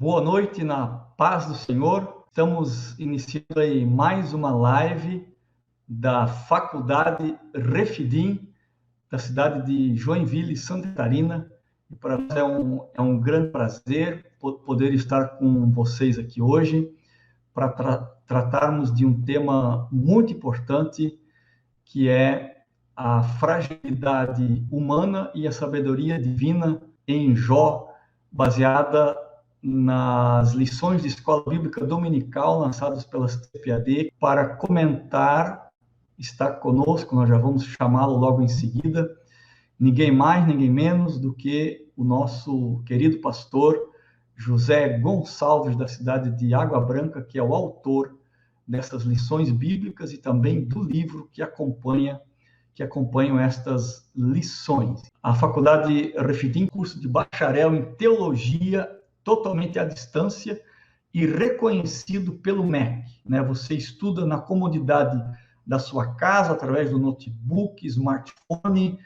Boa noite na paz do Senhor. Estamos iniciando aí mais uma live da Faculdade Refidim, da cidade de Joinville, Santa Catarina. E para nós é um grande prazer poder estar com vocês aqui hoje para tratarmos de um tema muito importante, que é a fragilidade humana e a sabedoria divina em Jó, baseada nas lições de escola bíblica dominical lançadas pela CPAD. Para comentar, está conosco, nós já vamos chamá-lo logo em seguida, ninguém mais, ninguém menos do que o nosso querido pastor José Gonçalves, da cidade de Água Branca, que é o autor dessas lições bíblicas e também do livro que acompanham estas lições. A Faculdade Refidim, curso de bacharel em teologia, totalmente à distância e reconhecido pelo MEC, né? Você estuda na comodidade da sua casa, através do notebook, smartphone,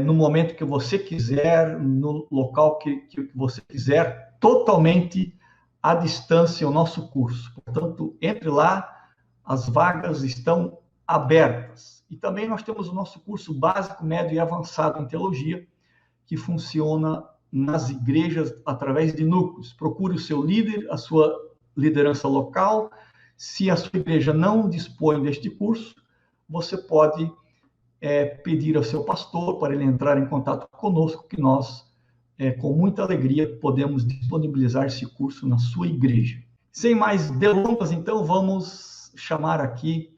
no momento que você quiser, no local que você quiser, totalmente à distância o nosso curso. Portanto, entre lá, as vagas estão abertas. E também nós temos o nosso curso básico, médio e avançado em teologia, que funciona nas igrejas através de núcleos. Procure o seu líder, a sua liderança local. Se a sua igreja não dispõe deste curso, você pode pedir ao seu pastor para ele entrar em contato conosco, que nós, com muita alegria, podemos disponibilizar esse curso na sua igreja. Sem mais delongas, então, vamos chamar aqui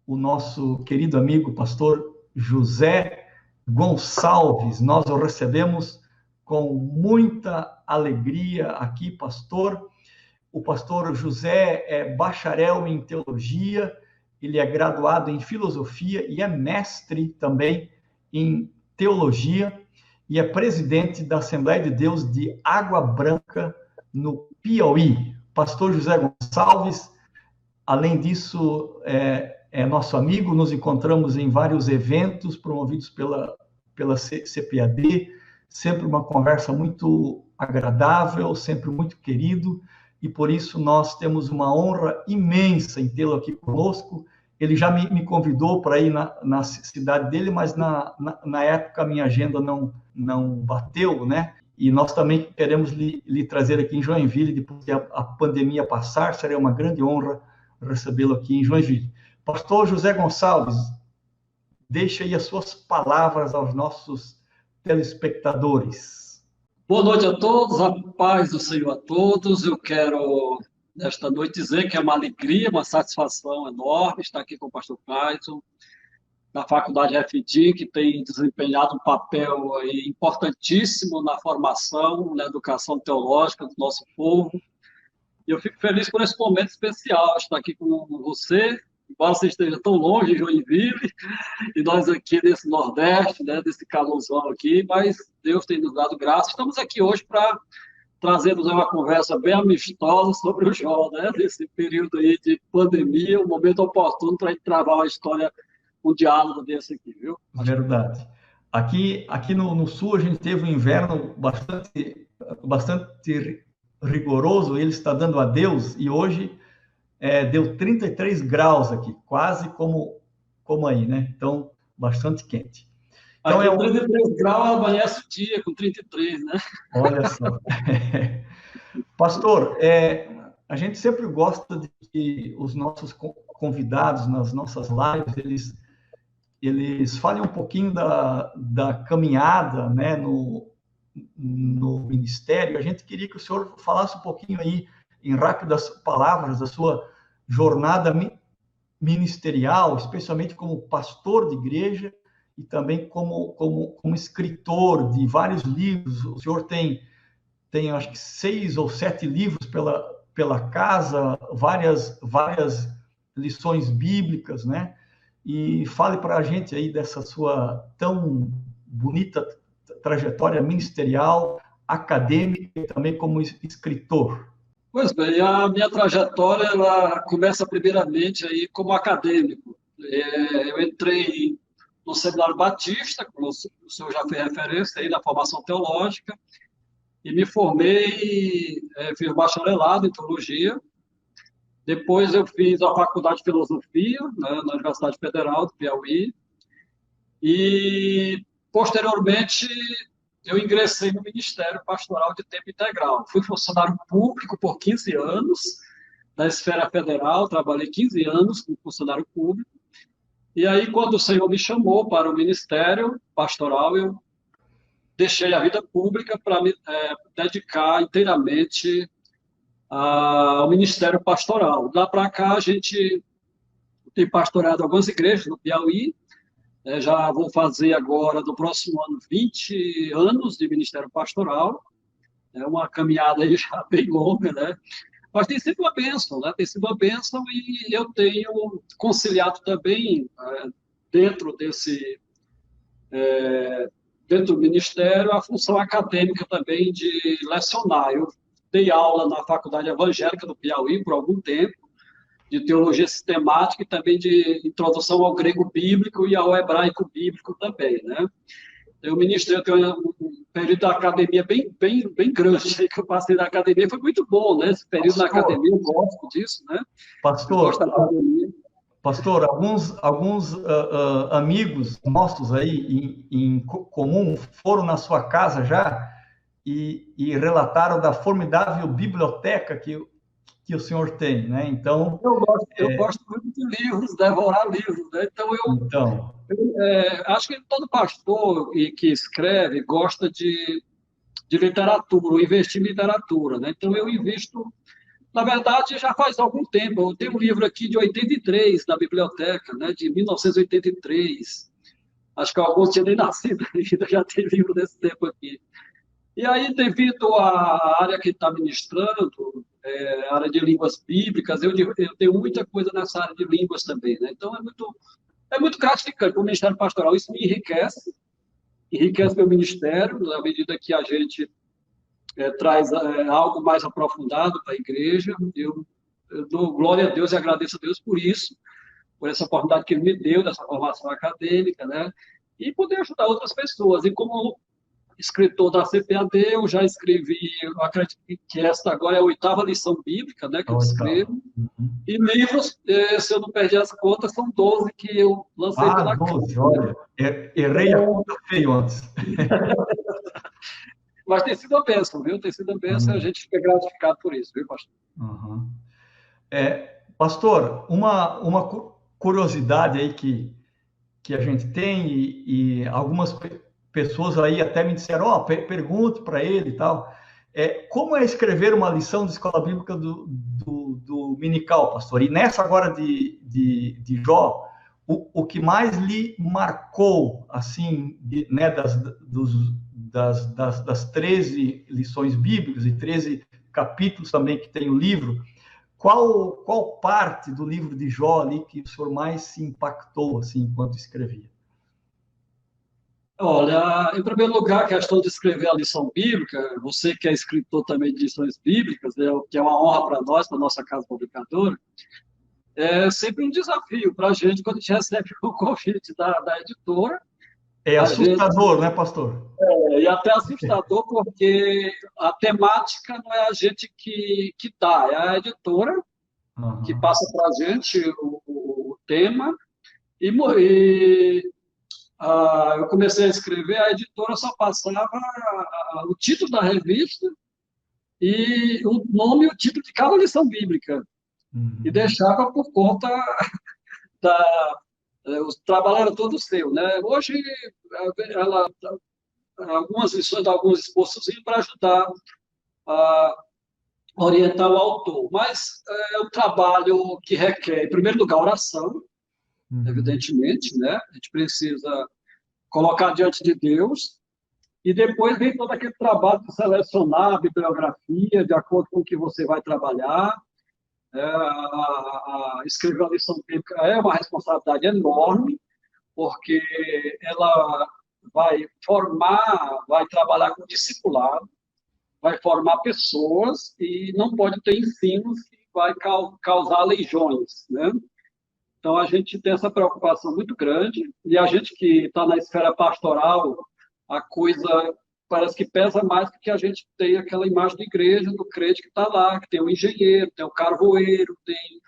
o nosso querido amigo, pastor José Gonçalves. Nós o recebemos com muita alegria aqui, pastor. O pastor José é bacharel em teologia, ele é graduado em filosofia e é mestre também em teologia e é presidente da Assembleia de Deus de Água Branca, no Piauí. Pastor José Gonçalves, além disso, é nosso amigo, nos encontramos em vários eventos promovidos pela CPAD, sempre uma conversa muito agradável, sempre muito querido, e por isso nós temos uma honra imensa em tê-lo aqui conosco. Ele já me convidou para ir na cidade dele, mas na época a minha agenda não bateu, né? E nós também queremos lhe trazer aqui em Joinville, depois que a pandemia passar, será uma grande honra recebê-lo aqui em Joinville. Pastor José Gonçalves, deixa aí as suas palavras aos nossos telespectadores. Boa noite a todos, a paz do Senhor a todos. Eu quero, nesta noite, dizer que é uma alegria, uma satisfação enorme estar aqui com o pastor Clayton, da Faculdade FD, que tem desempenhado um papel aí importantíssimo na formação, na educação teológica do nosso povo. E eu fico feliz por esse momento especial, estar aqui com você, embora você esteja tão longe de Joinville, e nós aqui nesse Nordeste, né, desse calorzão aqui, mas Deus tem nos dado graça. Estamos aqui hoje para trazermos uma conversa bem amistosa sobre o Jó, né, nesse período aí de pandemia, um momento oportuno para a gente travar uma história, um diálogo desse aqui, viu? Verdade. Aqui no Sul a gente teve um inverno bastante rigoroso, ele está dando adeus, e hoje deu 33 graus aqui, quase como aí, né? Então, bastante quente. Então, aqui 33 graus, amanhece o dia com 33, né? Olha só. Pastor, a gente sempre gosta de que os nossos convidados nas nossas lives, eles falem um pouquinho da caminhada, né, no ministério. A gente queria que o senhor falasse um pouquinho aí, em rápidas palavras, da sua jornada ministerial, especialmente como pastor de igreja e também como escritor de vários livros. O senhor tem acho que 6 ou 7 livros pela casa, várias lições bíblicas, né? E fale para a gente aí dessa sua tão bonita trajetória ministerial, acadêmica e também como escritor. Pois bem, a minha trajetória ela começa primeiramente aí como acadêmico. Eu entrei no Seminário Batista, como o senhor já fez referência aí na formação teológica, e me formei, fiz bacharelado em teologia. Depois eu fiz a faculdade de filosofia, né, na Universidade Federal do Piauí. E, posteriormente, eu ingressei no Ministério Pastoral de Tempo Integral. Fui funcionário público por 15 anos, da esfera federal, trabalhei 15 anos como funcionário público. E aí, quando o Senhor me chamou para o Ministério Pastoral, eu deixei a vida pública para me dedicar inteiramente ao Ministério Pastoral. Lá para cá, a gente tem pastoreado algumas igrejas no Piauí. Já vou fazer agora, no próximo ano, 20 anos de Ministério Pastoral. É uma caminhada aí já bem longa, né? Mas tem sido uma bênção, né? Tem sido uma bênção e eu tenho conciliado também dentro desse dentro do Ministério a função acadêmica também de lecionar. Eu dei aula na Faculdade Evangélica do Piauí por algum tempo, de teologia sistemática e também de introdução ao grego bíblico e ao hebraico bíblico também, né? Eu ministrei, eu tenho um período da academia bem grande que eu passei na academia, foi muito bom, né? Esse período na academia, eu gosto disso, né? Eu gosto da academia. Pastor, alguns amigos nossos aí em comum foram na sua casa já e relataram da formidável biblioteca que o senhor tem, né? Então, eu gosto muito de livros, devorar livros, né? Então, acho que todo pastor que escreve gosta de literatura, investir em literatura, né? Então eu invisto, na verdade, já faz algum tempo. Eu tenho um livro aqui de 83 na biblioteca, né? De 1983. Acho que alguns tinham nem nascido ainda, já tem livro desse tempo aqui. E aí, devido à área que está ministrando, a área de línguas bíblicas, eu tenho muita coisa nessa área de línguas também, né? Então, é muito gratificante para o Ministério Pastoral. Isso me enriquece meu ministério, na medida que a gente traz algo mais aprofundado para a igreja. Eu dou glória a Deus e agradeço a Deus por isso, por essa oportunidade que Ele me deu, dessa formação acadêmica, né? E poder ajudar outras pessoas. E como escritor da CPAD, eu já escrevi, eu acredito que esta agora é a 8ª lição bíblica, né, que eu escrevo. E livros, se eu não perdi as contas, são 12 que eu lancei pela 12, olha, errei a conta feio antes. Mas tem sido uma bênção, viu? Tem sido uma bênção e a gente fica gratificado por isso, viu, pastor? Pastor, uma curiosidade aí que a gente tem e algumas pessoas aí até me disseram, pergunte para ele e tal, como é escrever uma lição de escola bíblica do Minical, pastor? E nessa agora de Jó, o que mais lhe marcou, assim, né, das 13 lições bíblicas e 13 capítulos também que tem o livro, qual parte do livro de Jó ali que o senhor mais se impactou, assim, enquanto escrevia? Olha, em primeiro lugar, a questão de escrever a lição bíblica, você que é escritor também de lições bíblicas, que é uma honra para nós, para a nossa casa publicadora, é sempre um desafio para a gente quando a gente recebe o convite da editora. É assustador, né, pastor? E até assustador, porque a temática não é a gente que dá, é a editora que passa para a gente o tema. Eu comecei a escrever, a editora só passava o título da revista e o nome e o título de cada lição bíblica. E deixava por conta o trabalho era todo seu, né? Hoje, algumas lições, alguns esforços para ajudar a orientar o autor, mas é um trabalho que requer, em primeiro lugar, oração, evidentemente, né? A gente precisa colocar diante de Deus, e depois vem todo aquele trabalho de selecionar a bibliografia de acordo com o que você vai trabalhar. Escrever a lição bíblica é uma responsabilidade enorme, porque ela vai trabalhar com discipulado, vai formar pessoas e não pode ter ensinos que vai causar legiões, né? Então, a gente tem essa preocupação muito grande, e a gente que está na esfera pastoral, a coisa parece que pesa mais porque a gente tem aquela imagem de igreja, do crente que está lá, que tem o engenheiro, tem o carvoeiro, tem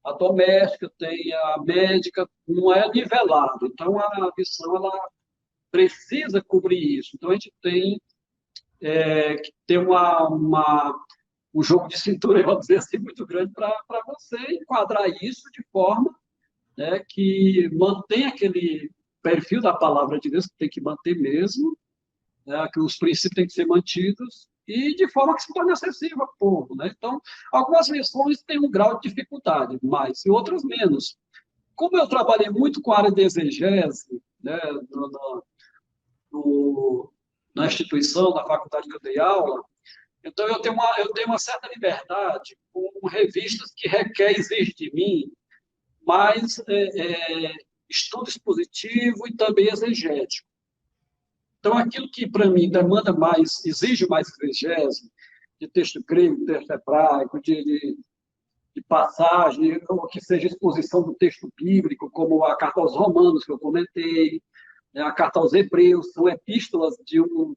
a doméstica, tem a médica, não é nivelado. Então, a missão ela precisa cobrir isso. Então, a gente tem que ter um jogo de cintura, vamos dizer assim, muito grande para você enquadrar isso de forma, né, que mantém aquele perfil da palavra de Deus, que tem que manter mesmo, né, que os princípios têm que ser mantidos, e de forma que se torne acessível ao povo. Né? Então, algumas lições têm um grau de dificuldade, mais, e outras menos. Como eu trabalhei muito com a área de exegese, né, na instituição, na faculdade que eu dei aula, então eu tenho uma certa liberdade com revistas que requer, exige de mim mais estudo expositivo e também exegético. Então, aquilo que para mim demanda mais, exige mais exegese, de texto grego, texto hebraico, de passagem, ou que seja exposição do texto bíblico, como a carta aos Romanos, que eu comentei, né, a carta aos Hebreus, são epístolas de um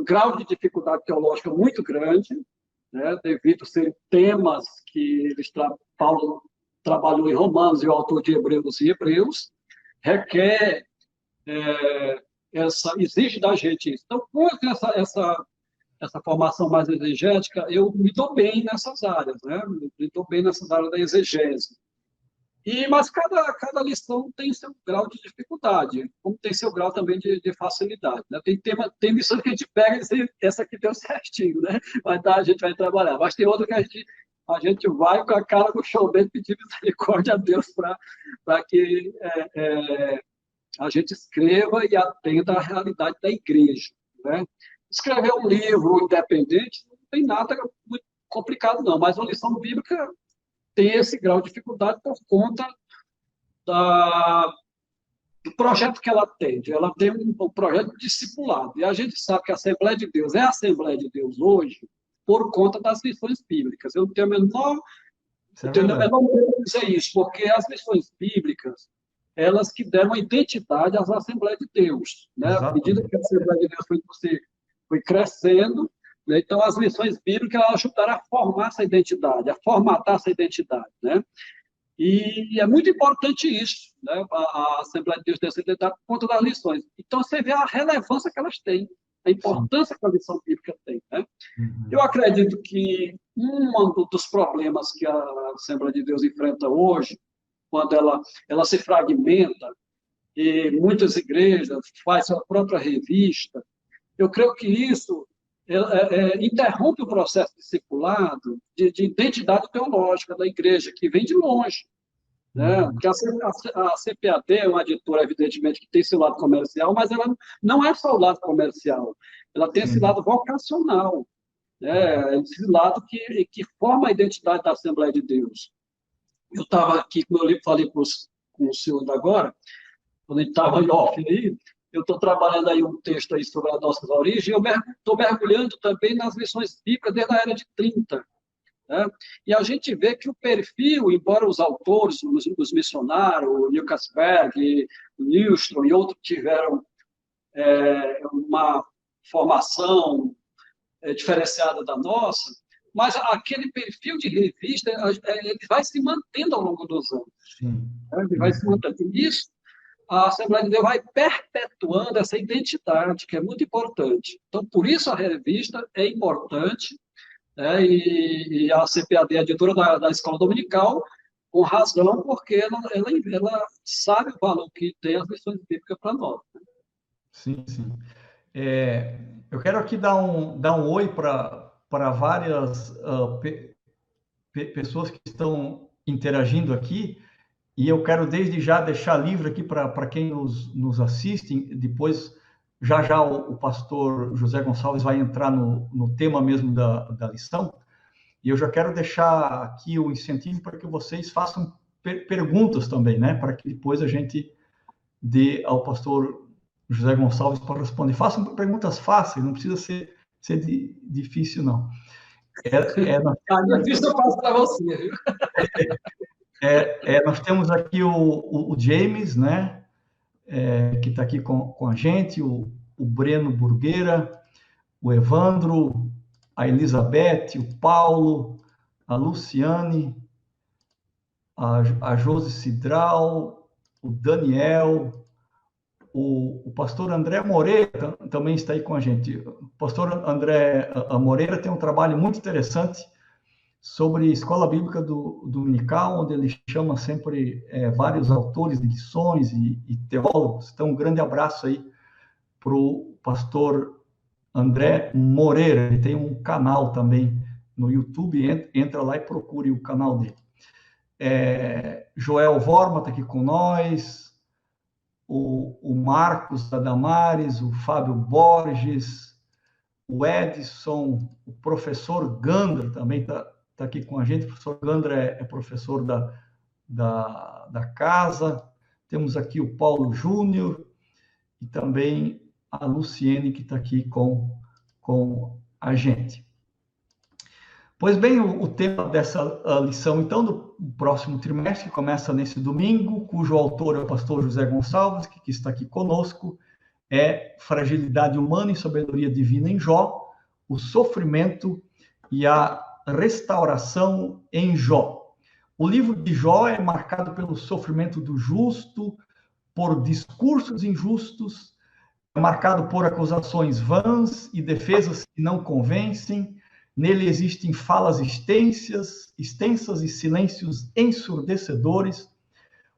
grau de dificuldade teológica muito grande, né, devido a serem temas que Paulo trabalhou em Romanos e o autor de Hebreus e Hebreus, requer, exige da gente isso. Então, com essa formação mais exegética, eu me dou bem nessas áreas, né? Me dou bem nessas áreas da exegese. Mas cada lição tem seu grau de dificuldade, como tem seu grau também de facilidade. Né? Tem lições que a gente pega e diz, essa aqui deu certinho, né? A gente vai trabalhar. Mas tem outra que a gente vai com a cara no chão dentro pedir misericórdia a Deus para que a gente escreva e atenda à realidade da igreja. Né? Escrever um livro independente não tem nada muito complicado, não, mas uma lição bíblica tem esse grau de dificuldade por conta do projeto que ela tem. Ela tem um projeto discipulado. E a gente sabe que a Assembleia de Deus é a Assembleia de Deus hoje por conta das lições bíblicas. Eu não tenho a menor medo de dizer isso, porque as lições bíblicas, elas que deram a identidade às Assembleias de Deus. Né? À medida que a Assembleia de Deus foi crescendo, né? Então as lições bíblicas ajudaram a formar essa identidade, a formatar essa identidade. Né? E é muito importante isso, né? A Assembleia de Deus ter essa identidade por conta das lições. Então você vê a relevância que elas têm, a importância que a lição bíblica tem. Né? Uhum. Eu acredito que um dos problemas que a Assembleia de Deus enfrenta hoje, quando ela se fragmenta, e muitas igrejas fazem sua própria revista, eu creio que isso interrompe o processo discipulado de identidade teológica da igreja, que vem de longe. Né? Porque a CPAD é uma editora, evidentemente, que tem seu lado comercial, mas ela não é só o lado comercial, ela tem esse lado vocacional, né? Esse lado que forma a identidade da Assembleia de Deus. Eu estava aqui, como eu falei com o senhor agora, quando a gente estava em off aí, eu estou trabalhando aí um texto aí sobre as nossas origens, e eu estou mergulhando também nas lições bíblicas desde a era de 30. Né? E a gente vê que o perfil, embora os autores, os missionários, o Lucas Berg, o Newstrom e outros tiveram uma formação diferenciada da nossa, mas aquele perfil de revista ele vai se mantendo ao longo dos anos. Sim. Ele vai se mantendo. E isso, a Assembleia de Deus vai perpetuando essa identidade, que é muito importante. Então, por isso a revista é importante, né? E a CPAD, a editora da Escola Dominical, com razão, porque ela sabe o valor que tem as lições bíblicas para nós. Né? Sim, sim. Eu quero aqui dar um oi para várias pessoas que estão interagindo aqui, e eu quero desde já deixar livre aqui para quem nos assiste. Depois, já o pastor José Gonçalves vai entrar no tema mesmo da lição, e eu já quero deixar aqui o incentivo para que vocês façam perguntas também, né? Para que depois a gente dê ao pastor José Gonçalves para responder. Façam perguntas fáceis, não precisa ser difícil, não. Difícil eu faço para você, viu? Nós temos aqui o James, né? Que está aqui com a gente, o o Breno Burgueira, o Evandro, a Elizabeth, o Paulo, a Luciane, a Josi Cidral, o Daniel, o pastor André Moreira também está aí com a gente. O pastor André Moreira tem um trabalho muito interessante sobre escola bíblica dominical, onde ele chama sempre vários autores de lições e teólogos. Então, um grande abraço aí para o pastor André Moreira. Ele tem um canal também no YouTube, entra lá e procure o canal dele. Joel Vorma está aqui com nós, o Marcos da Damares, o Fábio Borges, o Edson, o professor Gandra também está aqui com a gente. O professor Gandra é professor da casa. Temos aqui o Paulo Júnior e também a Luciene, que está aqui com a gente. Pois bem, o tema dessa lição, então, do próximo trimestre, começa nesse domingo, cujo autor é o pastor José Gonçalves, que está aqui conosco, é Fragilidade Humana e Sabedoria Divina em Jó, o sofrimento e a restauração em Jó. O livro de Jó é marcado pelo sofrimento do justo, por discursos injustos, é marcado por acusações vãs e defesas que não convencem. Nele existem falas extensas e silêncios ensurdecedores.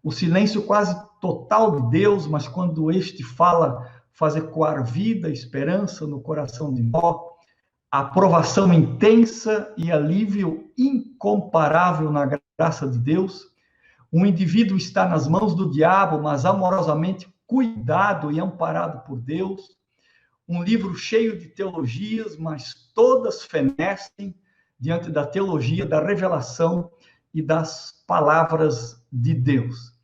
O silêncio quase total de Deus, mas quando este fala, faz ecoar vida, esperança no coração de Jó. A aprovação intensa e alívio incomparável na graça de Deus. Um indivíduo está nas mãos do diabo, mas amorosamente cuidado e amparado por Deus. Um livro cheio de teologias, mas todas fenecem diante da teologia, da revelação e das palavras de Deus.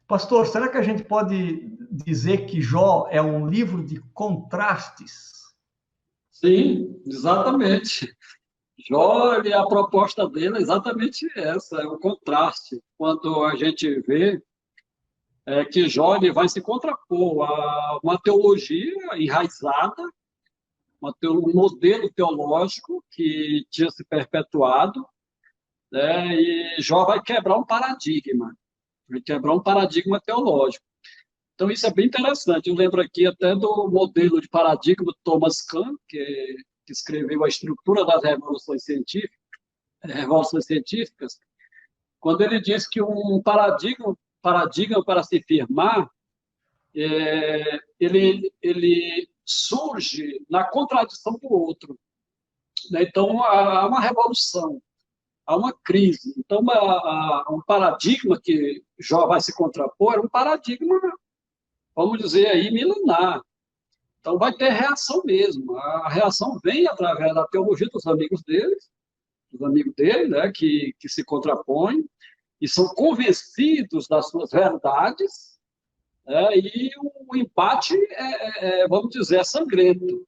Pastor, será que a gente pode dizer que Jó é um livro de contrastes? Sim, exatamente. Jó, a proposta dele é exatamente essa, é o contraste. Quando a gente vê que Jó ele vai se contrapor a uma teologia enraizada, um modelo teológico que tinha se perpetuado, né, e Jó vai quebrar um paradigma, teológico. Então, isso é bem interessante. Eu lembro aqui até do modelo de paradigma do Thomas Kuhn, que escreveu A Estrutura das Revoluções Científicas, quando ele diz que um paradigma para se firmar, ele surge na contradição do outro. Né? Então, há uma revolução, há uma crise. Então, um paradigma que Jó vai se contrapor é um paradigma, vamos dizer aí, milenar. Então, vai ter reação mesmo. A reação vem através da teologia dos amigos dele, né, que se contrapõem e são convencidos das suas verdades, né, e o empate vamos dizer, é sangrento.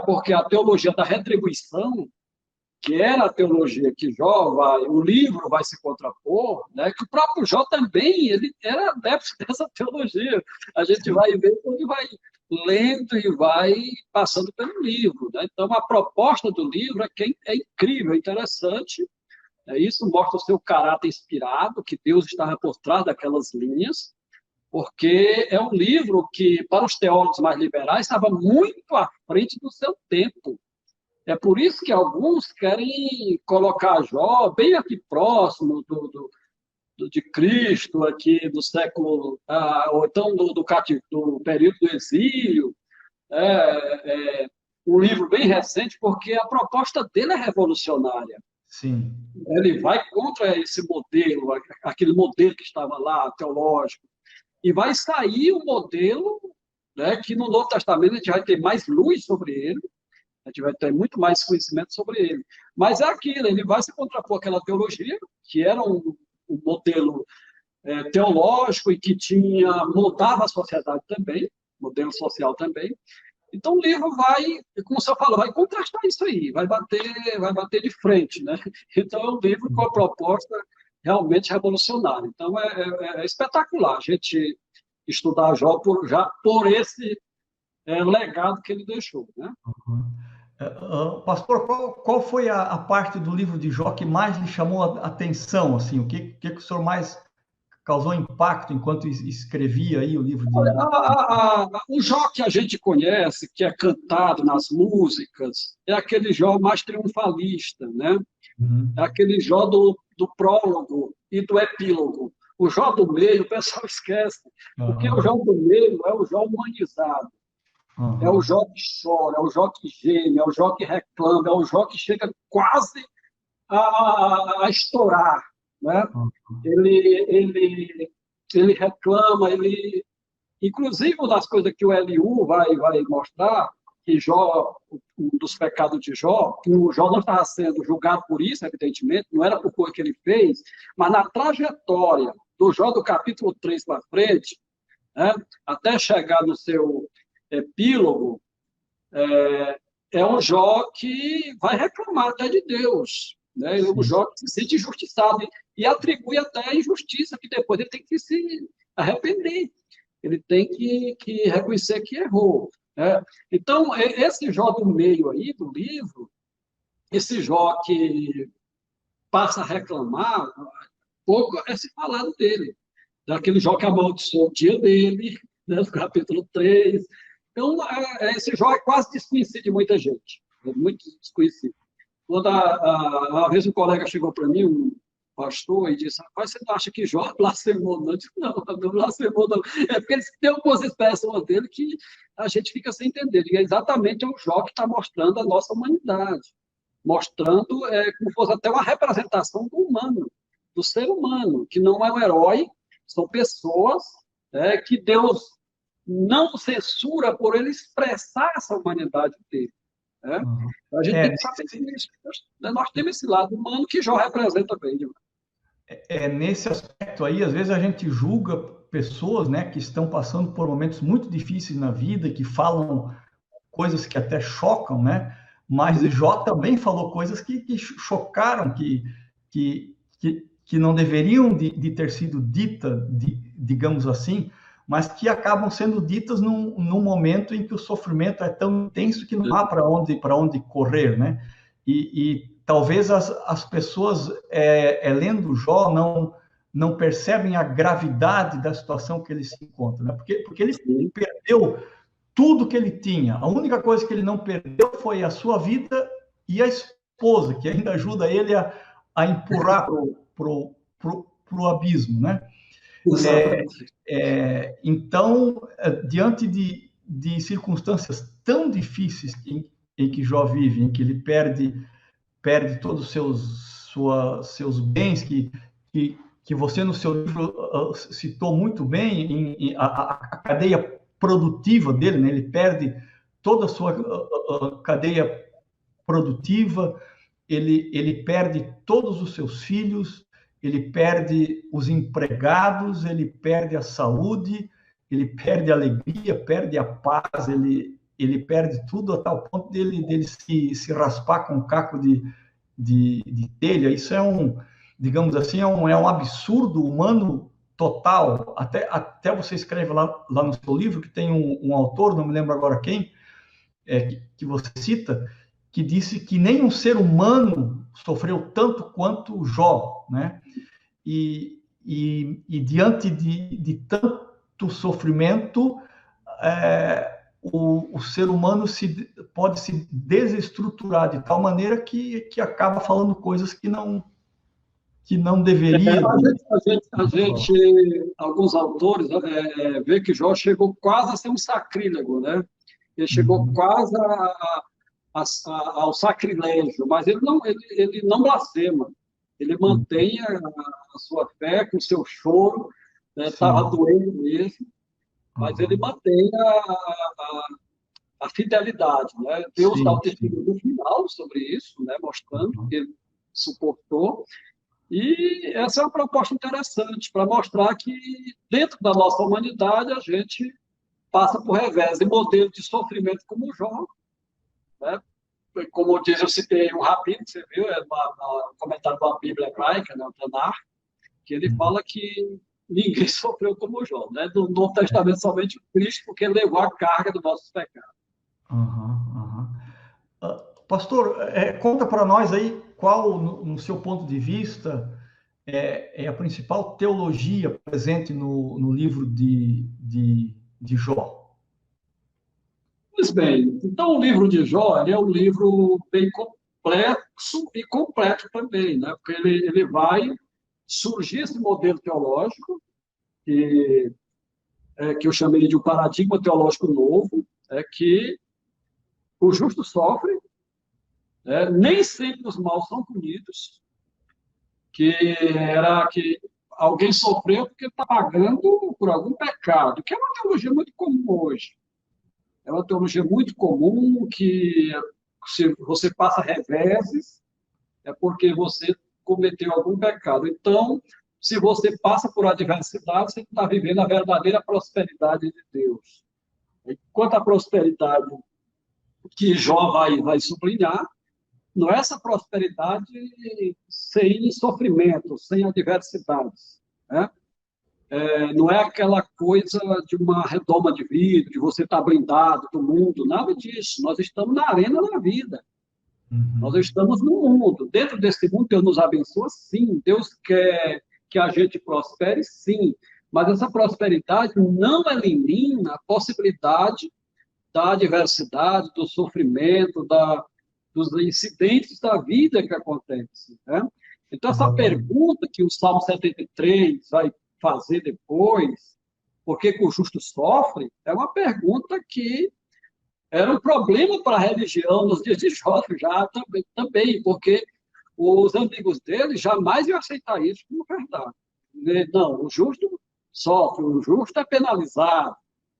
Porque a teologia da retribuição, que era a teologia que o livro vai se contrapor, né, que o próprio Jó também, ele era adepto dessa teologia. A gente vai ver quando ele vai lendo e vai passando pelo livro. Né? Então, a proposta do livro é incrível, é interessante. Isso mostra o seu caráter inspirado, que Deus estava por trás daquelas linhas, porque é um livro que, para os teólogos mais liberais, estava muito à frente do seu tempo. É por isso que alguns querem colocar Jó bem aqui próximo de Cristo, aqui do século, ou então do período do exílio. Um livro bem recente, porque a proposta dele é revolucionária. Sim. Ele vai contra esse modelo, aquele modelo que estava lá, teológico, e vai sair um modelo, né, que no Novo Testamento a gente vai ter mais luz sobre ele, a gente vai ter muito mais conhecimento sobre ele. Mas é aquilo, ele vai se contrapor àquela teologia, que era um modelo teológico e que moldava a sociedade também, modelo social também. Então o livro vai, como você falou, vai contrastar isso aí, vai bater de frente, né? Então é um livro com a proposta realmente revolucionária. Então é espetacular a gente estudar Jó por esse legado que ele deixou, né? Uhum. Pastor, qual foi a parte do livro de Jó que mais lhe chamou a atenção? Assim, o que o senhor mais causou impacto enquanto escrevia aí o livro de... O Jó que a gente conhece, que é cantado nas músicas, é aquele Jó mais triunfalista, né? É Uhum. aquele Jó do prólogo e do epílogo. O Jó do meio, o pessoal esquece, porque o Jó Uhum. do meio é o Jó humanizado, é o Uhum. Jó que chora, é o Jó que geme, é o Jó que reclama, é o Jó que chega quase a estourar, né? Ele, ele reclama, inclusive, uma das coisas que o Eliú vai mostrar, que Jó, um dos pecados de Jó, que o Jó não estava sendo julgado por isso, evidentemente, não era por coisa que ele fez, mas na trajetória do Jó do capítulo 3 para frente, né, até chegar no seu epílogo, é um Jó que vai reclamar até de Deus. Né? É um Sim. Jó que se sente injustiçado e atribui até a injustiça, que depois ele tem que se arrepender. Ele tem que reconhecer que errou. Né? Então, esse Jó do meio aí do livro, esse Jó que passa a reclamar, pouco é se falado dele. Daquele Jó que amaldiçoou o dia dele, né, no capítulo 3. Então, esse Jó é quase desconhecido de muita gente. É muito desconhecido. Quando uma vez um colega chegou para mim, um pastor, e disse: Rapaz, você não acha que Jó blasfemou? Não, eu disse: Não, não blasfemou, não. É porque eles têm algumas expressões dele que a gente fica sem entender. E é exatamente o Jó que está mostrando a nossa humanidade, mostrando como fosse até uma representação do humano, do ser humano, que não é um herói, são pessoas que Deus não censura por ele expressar essa humanidade dele. Né? Uhum. A gente É, tem que saber isso. Nós temos esse lado humano que Jó representa bem. nesse aspecto aí, às vezes a gente julga pessoas, né, que estão passando por momentos muito difíceis na vida, que falam coisas que até chocam, né? Mas Jó também falou coisas que chocaram, que não deveriam de ter sido ditas, digamos assim, mas que acabam sendo ditas num momento em que o sofrimento é tão intenso que não há para onde correr, né? E talvez as pessoas, lendo Jó, não percebem a gravidade da situação que ele se encontra, né? Porque ele Sim. perdeu tudo que ele tinha. A única coisa que ele não perdeu foi a sua vida e a esposa, que ainda ajuda ele a empurrar pro abismo, né? Exatamente. Então, diante de circunstâncias tão difíceis em que Jó vive, em que ele perde todos os seus bens, que você no seu livro citou muito bem, a cadeia produtiva dele, né? Ele perde toda a sua cadeia produtiva, ele perde todos os seus filhos, ele perde os empregados, ele perde a saúde, ele perde a alegria, perde a paz, ele perde tudo a tal ponto dele se raspar com um caco de telha. Isso digamos assim, é um absurdo humano total. Até você escreve lá no seu livro que tem um autor, não me lembro agora quem, que você cita, que disse que nenhum ser humano sofreu tanto quanto Jó, né? E diante de tanto sofrimento, o ser humano pode se desestruturar de tal maneira que acaba falando coisas que não deveria. Alguns autores, vê que Jó chegou quase a ser um sacrílego, né? Ele chegou Uhum, quase ao sacrilégio, mas ele não blasfema. Ele uhum, mantém a sua fé com o seu choro, estava sim. doendo mesmo, mas ele Uhum, mantém a fidelidade. Né? Deus dá sim, o sim. testemunho no final sobre isso, né? Mostrando Uhum, que ele suportou. E essa é uma proposta interessante para mostrar que, dentro da nossa humanidade, a gente passa por revés e modelo de sofrimento como o Jó. Né? Como eu disse, eu citei um rabino, você viu, no comentário da Bíblia hebraica, né, o Tanar, que ele uhum, fala que ninguém sofreu como Jó, né? No Novo Testamento, somente o Cristo, porque levou a carga dos nossos pecados. Aham, aham. Pastor, conta para nós aí qual, no seu ponto de vista, é a principal teologia presente no livro de Jó. Pois bem, então o livro de Jó ele é um livro bem complexo e completo também, né? Porque ele vai surgir esse modelo teológico, que, que eu chamei de um paradigma teológico novo, que o justo sofre, nem sempre os maus são punidos, que era que alguém sofreu porque está pagando por algum pecado, que é uma teologia muito comum hoje. É uma teologia muito comum que, se você passa reveses, é porque você cometeu algum pecado. Então, se você passa por adversidade, você está vivendo a verdadeira prosperidade de Deus. Quanto à prosperidade que Jó vai sublinhar, não é essa prosperidade sem sofrimento, sem adversidades, né? Não é aquela coisa de uma redoma de vidro, de você estar blindado do mundo, nada disso. Nós estamos na arena da vida. Nós Uhum. estamos no mundo. Dentro desse mundo, Deus nos abençoa, sim. Deus quer que a gente prospere, sim. Mas essa prosperidade não elimina a possibilidade da adversidade, do sofrimento, dos incidentes da vida que acontecem, né? Então, essa Exatamente. pergunta que o Salmo 73 vai fazer depois, por que que o justo sofre, é uma pergunta que era um problema para a religião nos dias de Jó já também, porque os amigos dele jamais iam aceitar isso como verdade. Não, o justo sofre, o justo é penalizado,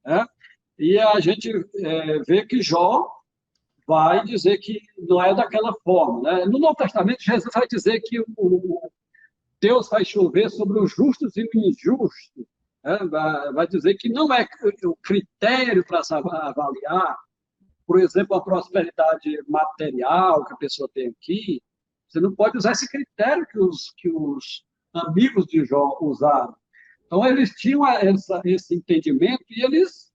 né? E a gente vê que Jó vai dizer que não é daquela forma, né? No Novo Testamento, Jesus vai dizer que Deus vai chover sobre os justos e os injustos, né? Vai dizer que não é o critério para se avaliar, por exemplo, a prosperidade material que a pessoa tem aqui, você não pode usar esse critério que os amigos de Jó usaram. Então, eles tinham esse entendimento e eles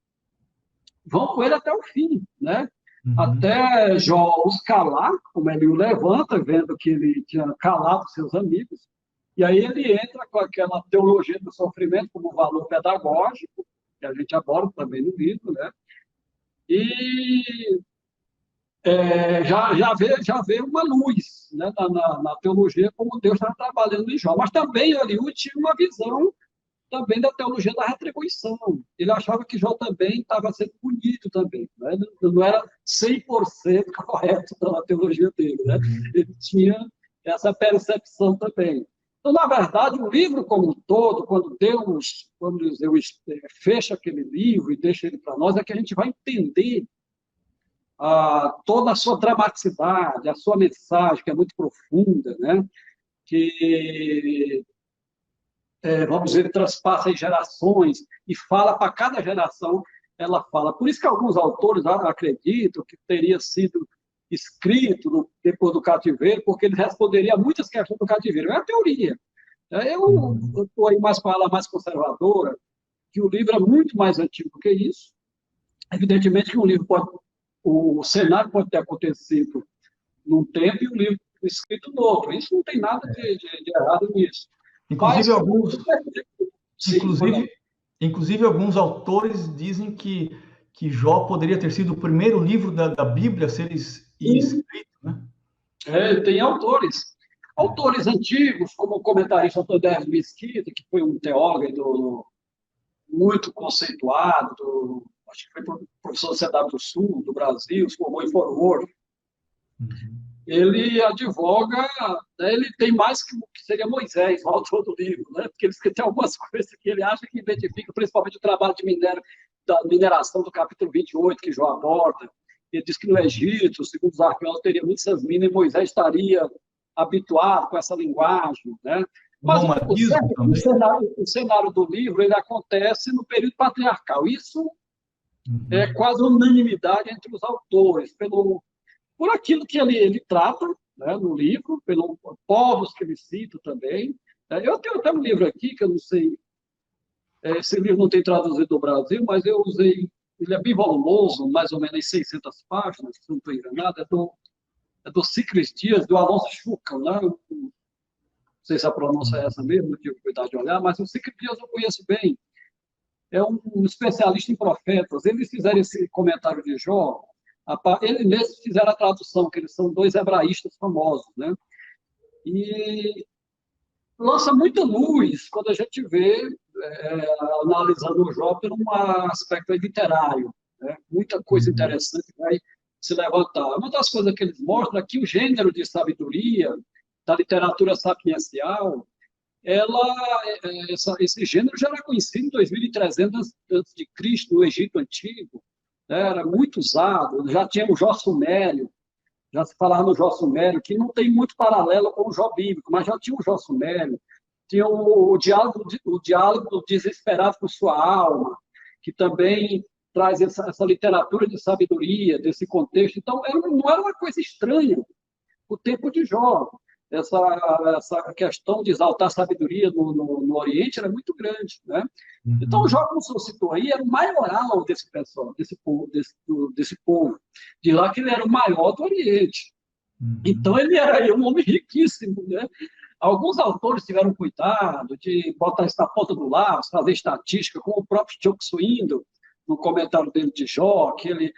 vão com ele até o fim, né? Uhum. Até Jó os calar, como ele o levanta, vendo que ele tinha calado seus amigos, e aí ele entra com aquela teologia do sofrimento como valor pedagógico, que a gente aborda também no livro, né? E já vê uma luz, né, na teologia, como Deus está trabalhando em Jó. Mas também Eliú tinha uma visão também da teologia da retribuição. Ele achava que Jó também estava sendo punido também, né? Não era 100% correto na teologia dele, né? Uhum. Ele tinha essa percepção também. Então, na verdade, o livro como um todo, quando Deus fecha aquele livro e deixa ele para nós, é que a gente vai entender toda a sua dramaticidade, a sua mensagem, que é muito profunda, né? Que, vamos dizer, transpassa em gerações e fala para cada geração, ela fala. Por isso que alguns autores acreditam que teria sido escrito depois do cativeiro, porque ele responderia a muitas questões do cativeiro. É a teoria. Eu Uhum. estou aí mais com ela mais conservadora, que o livro é muito mais antigo do que isso. Evidentemente que o cenário pode ter acontecido num tempo e o livro escrito no outro. Isso não tem nada de errado nisso. Inclusive Mas, alguns, sim, foi não. inclusive, inclusive alguns autores dizem que Jó poderia ter sido o primeiro livro da Bíblia a ser Sim, escrito, né? tem autores. Autores antigos, como o comentarista Antônio Mesquita, que foi um teólogo muito conceituado, acho que foi professor da Cidade do Sul, do Brasil, se formou em Fort Worth. Uhum. Ele advoga, né, ele tem mais que seria Moisés, o autor do livro, né? Porque ele tem algumas coisas que ele acha que identifica, principalmente o trabalho de da mineração do capítulo 28, que Jó aborda. Ele diz que no Egito, segundo os arqueólogos, teria muitas minas e Moisés estaria habituado com essa linguagem, né? O Mas nomadismo também. o cenário do livro ele acontece no período patriarcal. Isso é Uhum. quase unanimidade entre os autores, por aquilo que ele trata, né, no livro, pelos povos que ele cita também. Eu tenho até um livro aqui, que eu não sei Esse livro não tem traduzido no Brasil, mas eu usei. Ele é bem volumoso, mais ou menos 600 páginas, se não estou enganado. É do Ciclis Dias, do Alonso Schuckel, né? Não sei se a pronúncia é essa mesmo, não tive cuidado de olhar, mas o Ciclis Dias eu conheço bem. É um especialista em profetas. Eles fizeram esse comentário de Jó, eles mesmos fizeram a tradução, que eles são dois hebraístas famosos, né? E lança muita luz quando a gente vê, analisando o Jó por um aspecto literário, né? Muita coisa Uhum. interessante vai se levantar. Uma das coisas que eles mostram é que o gênero de sabedoria, da literatura sapiencial, esse gênero já era conhecido em 2300 a.C., no Egito Antigo, né? Era muito usado, já tinha o Jó Sumério, já se falava no Jó Sumério, que não tem muito paralelo com o Jó bíblico, mas já tinha o Jó Sumério, tinha o diálogo do desesperado por sua alma, que também traz essa literatura de sabedoria, desse contexto. Então, não era uma coisa estranha o tempo de Jó. Essa questão de exaltar a sabedoria no Oriente era muito grande, né? Então, o Uhum. Jó, como o senhor citou aí, era o maioral desse pessoal, desse povo. De lá que ele era o maior do Oriente. Então, Uhum. ele era aí um homem riquíssimo, né? Alguns autores tiveram cuidado de botar isso na ponta do lápis, fazer estatística, como o próprio Chuck Swindoll, no comentário dele de Jó, que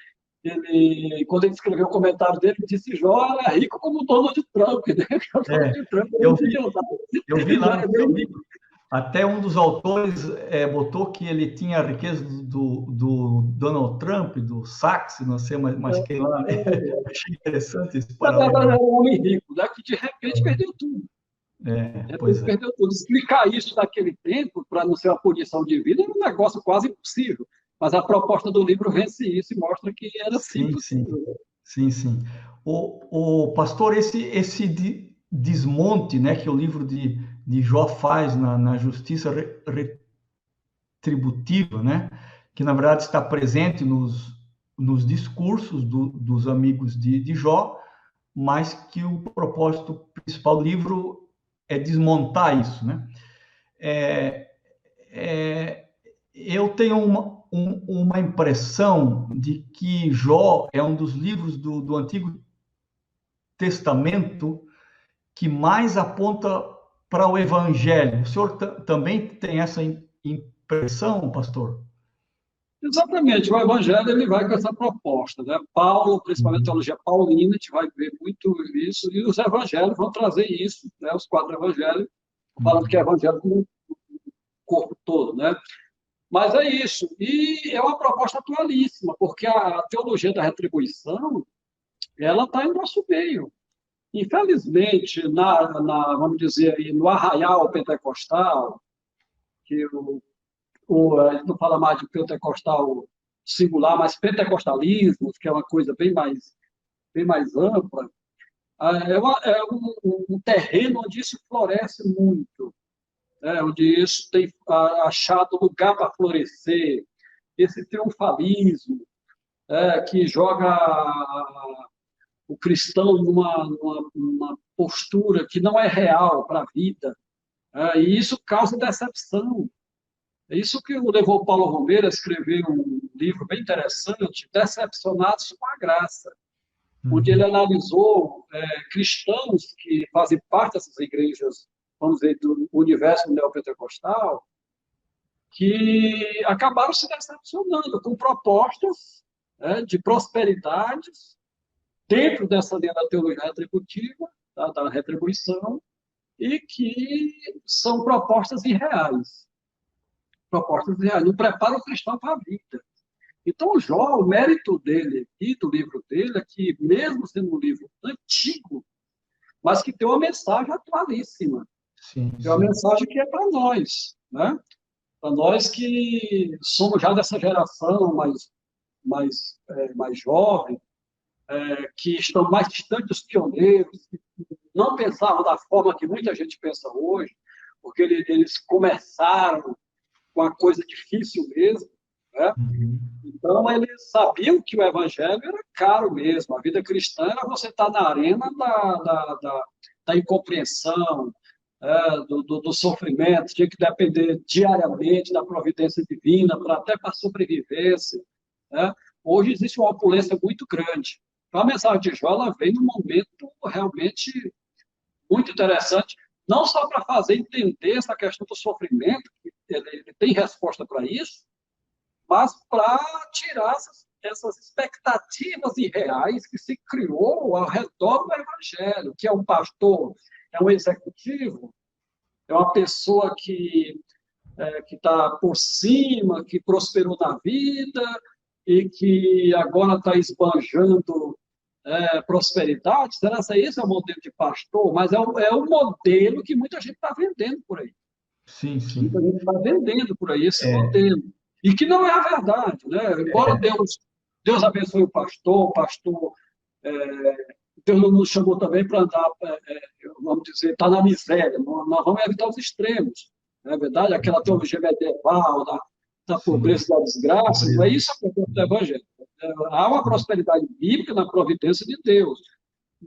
quando ele escreveu o comentário dele, ele disse Jó era rico como o Donald Trump, né? O É, Donald Trump era eu um vi, bilionário. eu vi lá Já no é seu bem. livro, até um dos autores botou que ele tinha a riqueza do Donald Trump, do Sachs, não sei, mas que lá, né? Achei interessante esse Na verdade, paralelo. era um homem rico, né? Que de repente perdeu tudo. É, De repente pois é. perdeu tudo. Explicar isso naquele tempo, para não ser uma punição de vida, é um negócio quase impossível. Mas a proposta do livro vence isso e mostra que era sim Sim, sim, possível. sim, sim. O pastor, esse desmonte, né, que o livro de Jó faz na justiça retributiva, né, que na verdade está presente nos discursos dos amigos de Jó, mas que o propósito principal do livro é desmontar isso, né? É, é, eu tenho uma impressão de que Jó é um dos livros do Antigo Testamento que mais aponta para o Evangelho. O senhor também tem essa impressão, pastor? Exatamente, o Evangelho ele vai com essa proposta, né? Paulo, principalmente a Uhum. teologia paulina, a gente vai ver muito isso, e os evangelhos vão trazer isso, né? Os quatro evangelhos, falando que é Uhum. evangelho como o corpo todo, né? Mas é isso, e é uma proposta atualíssima, porque a teologia da retribuição, ela está em nosso meio. Infelizmente, vamos dizer aí, no arraial pentecostal, que a gente não fala mais de pentecostal singular, mas pentecostalismo, que é uma coisa bem mais ampla, é um terreno onde isso floresce muito, né? Onde isso tem achado lugar para florescer, esse triunfalismo, que joga o cristão numa postura que não é real para a vida, e isso causa decepção. É isso que levou Paulo Romeiro a escrever um livro bem interessante, Decepcionados com a Graça, onde ele Uhum. analisou cristãos que fazem parte dessas igrejas, vamos dizer, do universo neopentecostal, que acabaram se decepcionando com propostas, de prosperidades dentro dessa linha da teologia retributiva, da retribuição, e que são propostas irreais, não preparam o cristão para a vida. Então, o Jó, o mérito dele e do livro dele é que, mesmo sendo um livro antigo, mas que tem uma mensagem atualíssima, Sim, tem uma sim. mensagem que é para nós, né? Para nós que somos já dessa geração mais jovem, que estão mais distantes dos pioneiros, que não pensavam da forma que muita gente pensa hoje, porque eles começaram com a coisa difícil mesmo, né? Uhum. Então, eles sabiam que o evangelho era caro mesmo. A vida cristã era você estar na arena da incompreensão, do sofrimento, tinha que depender diariamente da providência divina, até para sobrevivência. Né? Hoje existe uma opulência muito grande. Então, a mensagem de Jó ela vem num momento realmente muito interessante, não só para fazer entender essa questão do sofrimento, que ele tem resposta para isso, mas para tirar essas expectativas irreais que se criou ao redor do Evangelho, que é um pastor, é um executivo, é uma pessoa que está por cima, que prosperou na vida e que agora está esbanjando prosperidade. Será que esse é o modelo de pastor? Mas é o modelo que muita gente está vendendo por aí. Sim, sim. Muita gente está vendendo por aí esse É, modelo. E que não é a verdade. Né? Embora Deus abençoe o pastor Deus não nos chamou também para andar, vamos dizer, estar na miséria. Nós vamos evitar os extremos. Não é verdade? Aquela teologia medieval da sim. pobreza e da desgraça, não é Pobreza. isso a proposta do Evangelho. Há uma prosperidade bíblica na providência de Deus.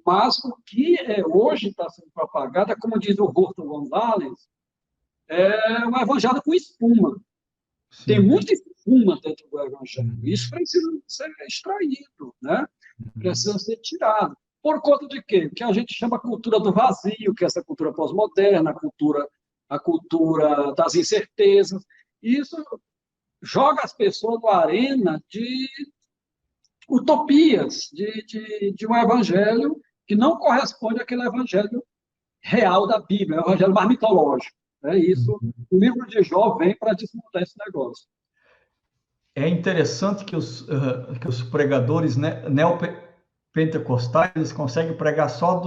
Mas o que hoje está sendo propagado, é como diz o Horton Gonzalez, é um evangelho com espuma. Tem Sim. muita espuma dentro do evangelho. Isso Uhum. precisa ser extraído, né? Uhum. Precisa ser tirado. Por conta de quê? O que a gente chama cultura do vazio, que é essa cultura pós-moderna, a cultura das incertezas. Isso joga as pessoas na arena de utopias, de um evangelho que não corresponde àquele evangelho real da Bíblia, é um evangelho mais mitológico. É isso. Uhum. O livro de Jó vem para desmontar esse negócio. É interessante que os pregadores neopentecostais eles conseguem pregar só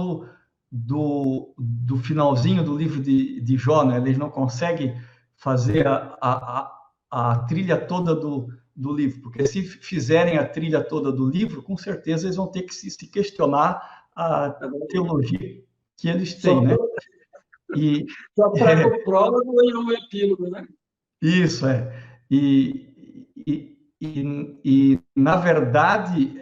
do finalzinho do livro de Jó, né? Eles não conseguem fazer a trilha toda do livro, porque se fizerem a trilha toda do livro, com certeza eles vão ter que se questionar a teologia que eles têm, Só, né? E só prega o prólogo e o epílogo, né? isso é. Na verdade,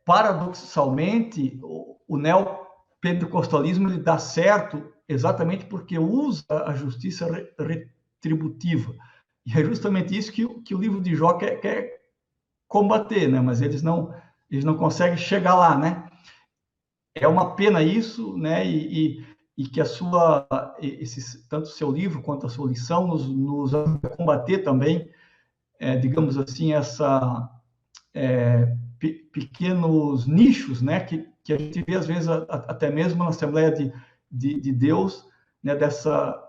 paradoxalmente, o neopentecostalismo ele dá certo exatamente porque usa a justiça retributiva. E é justamente isso que o livro de Jó quer combater, né? Mas eles não conseguem chegar lá, né? É uma pena isso, né? E que tanto o seu livro quanto a sua lição nos ajuda a combater também digamos assim, pequenos nichos, né, que a gente vê às vezes até mesmo na Assembleia de Deus, né, dessa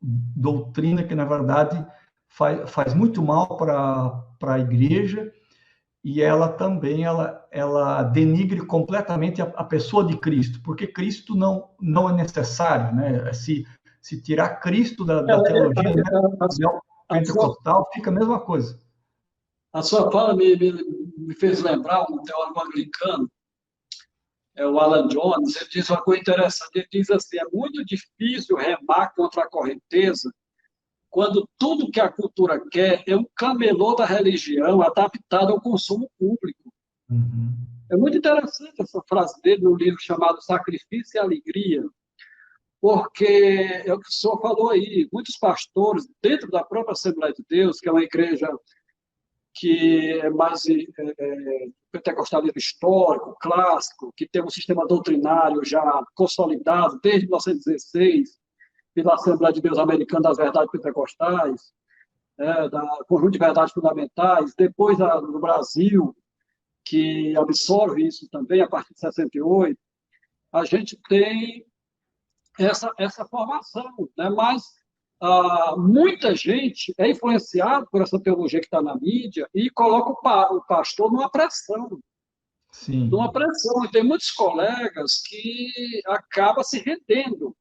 doutrina que na verdade faz muito mal para a igreja e ela também ela denigre completamente a pessoa de Cristo, porque Cristo não é necessário, né? Se tirar Cristo da teologia, né, A sua, pentecostal, fica a mesma coisa. a sua fala me fez lembrar um teólogo anglicano, o Alan Jones. Ele diz uma coisa interessante. Ele diz assim: é muito difícil remar contra a correnteza quando tudo que a cultura quer é um camelô da religião adaptado ao consumo público. Uhum. É muito interessante essa frase dele no livro chamado Sacrifício e Alegria, porque é o que o senhor falou aí, muitos pastores, dentro da própria Assembleia de Deus, que é uma igreja que é mais pentecostalismo histórico, clássico, que tem um sistema doutrinário já consolidado desde 1916, pela Assembleia de Deus Americana das Verdades Pentecostais, da Conjunto de Verdades Fundamentais, depois no Brasil, que absorve isso também a partir de 68, a gente tem essa formação, né? Mas muita gente é influenciada por essa teologia que está na mídia e coloca o pastor Sim. numa pressão. E tem muitos colegas que acabam se rendendo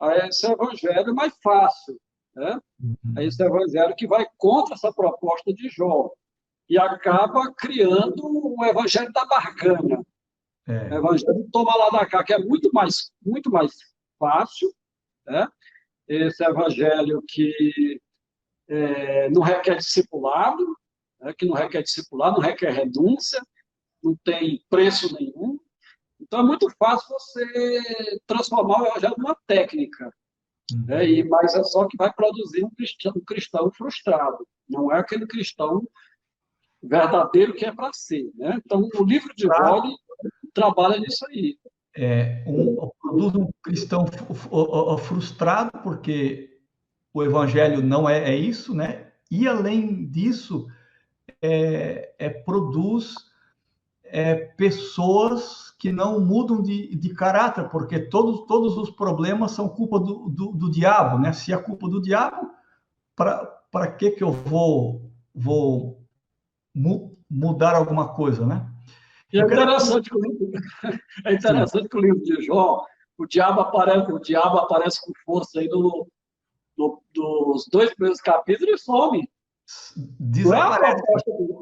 a esse evangelho mais fácil, né? A Uhum. esse evangelho que vai contra essa proposta de Jó e acaba criando o evangelho da barganha, o É. evangelho toma lá da cá, que é muito mais fácil, né? Esse evangelho que não requer discipulado, né? Que não requer discipulado, não requer renúncia, não tem preço nenhum, Então, é muito fácil você transformar o evangelho numa técnica, né? Mas é só que vai produzir um cristão frustrado. Não é aquele cristão verdadeiro que é para ser, né? Então, o livro de Jó ele trabalha nisso aí. Produz um cristão frustrado, porque o evangelho não é isso, né? E, além disso, produz pessoas que não mudam de caráter, porque todos os problemas são culpa do diabo, né? Se é culpa do diabo, para que eu vou mudar alguma coisa, né? E é interessante que o livro de Jó, o diabo aparece com força aí dos 2 primeiros capítulos e some. Desaparece.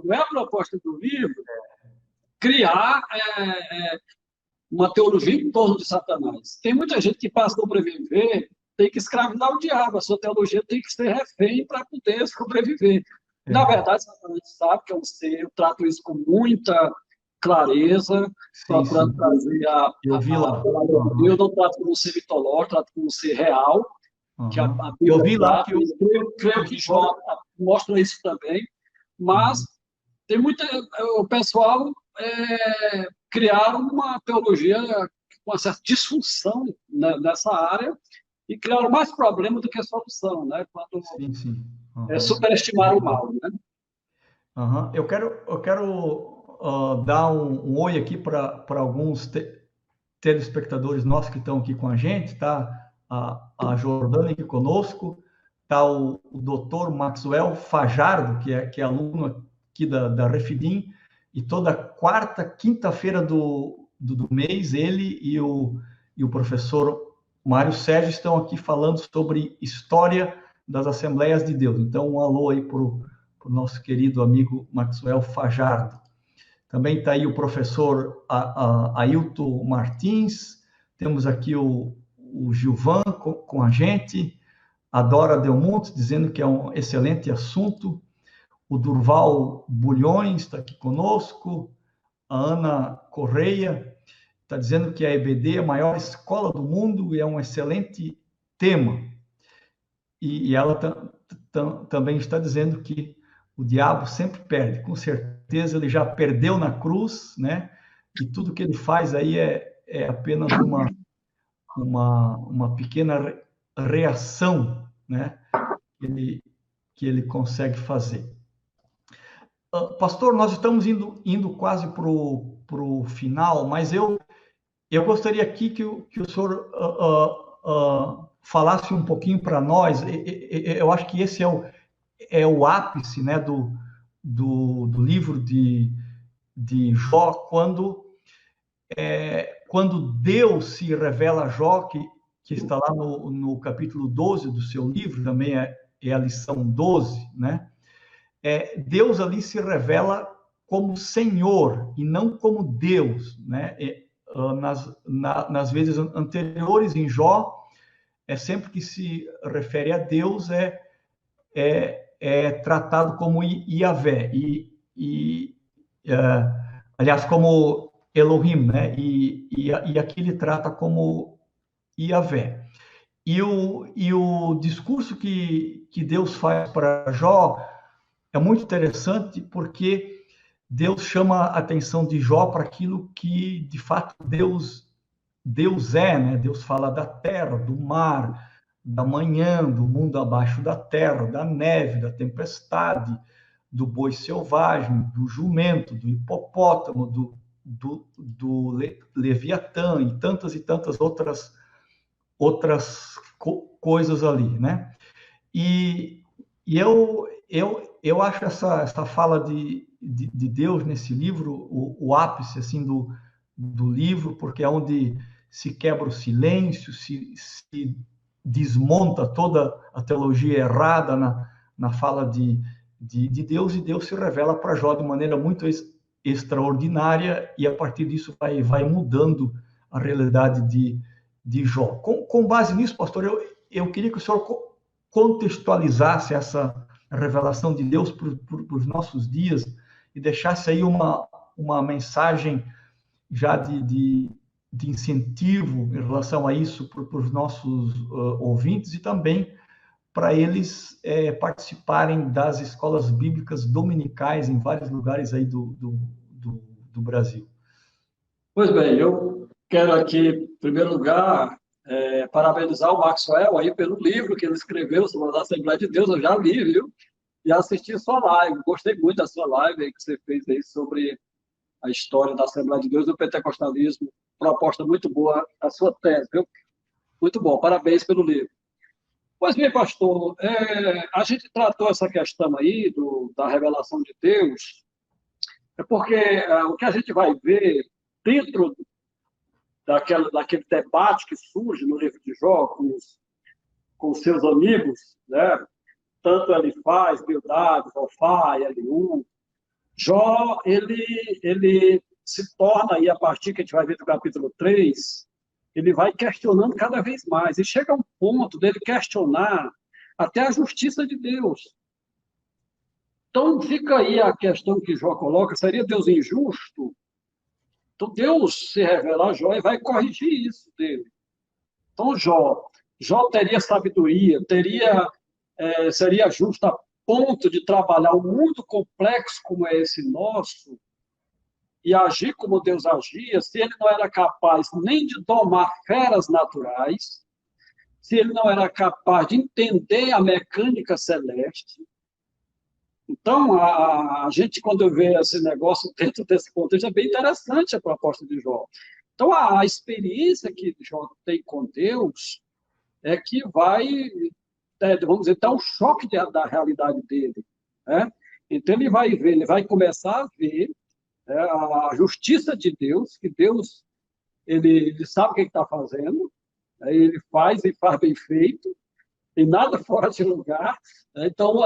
Não é a proposta do livro criar uma teologia em torno de Satanás. Tem muita gente que, para sobreviver, tem que escravizar o diabo. A sua teologia tem que ser refém para poder sobreviver. Na verdade, Satanás sabe que é um ser, eu trato isso com muita clareza, procurando trazer a palavra de Deus. Eu não trato como um ser mitológico, trato como um ser real, que a Bíblia eu vi lá trata. Eu creio que Jó mostra isso também, mas tem muita... O pessoal criaram uma teologia com uma certa disfunção, né, nessa área e criaram mais problema do que solução, né? Quando superestimaram o mal, né? Eu quero dar um oi aqui para alguns telespectadores nossos que estão aqui com a gente, tá? A Jordânia aqui conosco, tá o Dr. Maxwell Fajardo, que é aluno aqui da Refidim, e toda quarta, quinta-feira do mês, ele e o professor Mário Sérgio estão aqui falando sobre história das Assembleias de Deus. Então, um alô aí para o nosso querido amigo Maxwell Fajardo. Também está aí o professor Ailton Martins, temos aqui o Gilvan com a gente, a Dora Delmonte dizendo que é um excelente assunto, o Durval Bulhões está aqui conosco, a Ana Correia está dizendo que a EBD é a maior escola do mundo e é um excelente tema. E ela também está dizendo que o diabo sempre perde. Com certeza ele já perdeu na cruz, né? E tudo que ele faz aí é apenas uma pequena reação, né? Que ele consegue fazer. Pastor, nós estamos indo quase para o final, mas eu gostaria aqui que o senhor falasse um pouquinho para nós. Eu acho que esse é o ápice, né, do livro de Jó, quando Deus se revela a Jó, que está lá no capítulo 12 do seu livro, também é a lição 12, né? Deus ali se revela como Senhor e não como Deus, né? Nas vezes anteriores em Jó, sempre que se refere a Deus, é tratado como Yahvé, aliás, como Elohim, né? E aqui ele trata como Yahvé. E o discurso que Deus faz para Jó é muito interessante, porque Deus chama a atenção de Jó para aquilo que, de fato, Deus é, né? Deus fala da terra, do mar, da manhã, do mundo abaixo da terra, da neve, da tempestade, do boi selvagem, do jumento, do hipopótamo, do leviatã e tantas outras coisas ali, né? E eu acho essa fala de Deus nesse livro o ápice assim do livro, porque é onde se quebra o silêncio, se desmonta toda a teologia errada na fala de Deus, e Deus se revela para Jó de maneira muito extraordinária, e a partir disso vai mudando a realidade de Jó. Com base nisso, pastor, eu queria que o senhor contextualizasse essa revelação de Deus para os nossos dias e deixasse aí uma mensagem já de de incentivo em relação a isso para os nossos ouvintes e também para eles participarem das escolas bíblicas dominicais em vários lugares aí do Brasil. Pois bem, eu quero aqui, em primeiro lugar, parabenizar o Maxwell aí pelo livro que ele escreveu sobre a Assembleia de Deus. Eu já li, viu? E assisti sua live. Gostei muito da sua live aí que você fez aí sobre a história da Assembleia de Deus e do pentecostalismo. Proposta muito boa a sua tese, viu? Muito bom. Parabéns pelo livro. Pois bem, pastor, a gente tratou essa questão aí da revelação de Deus, porque o que a gente vai ver dentro daquele debate que surge no livro de Jó com seus amigos, né? Tanto Elifaz, Bildad, Zofar, Eliú, Jó, ele se torna aí, a partir que a gente vai ver do capítulo 3, ele vai questionando cada vez mais, e chega a um ponto dele questionar até a justiça de Deus. Então, fica aí a questão que Jó coloca, seria Deus injusto? Então, Deus se revela a Jó e vai corrigir isso dele. Então, Jó teria sabedoria, seria justo a ponto de trabalhar um mundo complexo como é esse nosso e agir como Deus agia, se ele não era capaz nem de domar feras naturais, se ele não era capaz de entender a mecânica celeste. Então, a gente, quando vê esse negócio dentro desse contexto, é bem interessante a proposta de Jó. Então, a experiência que Jó tem com Deus é que vai, vamos dizer, dar um choque da realidade dele. Né? Então, ele vai ver, ele vai começar a ver a justiça de Deus, que Deus, ele sabe o que está fazendo, ele faz e faz bem feito, e nada fora de lugar. Então,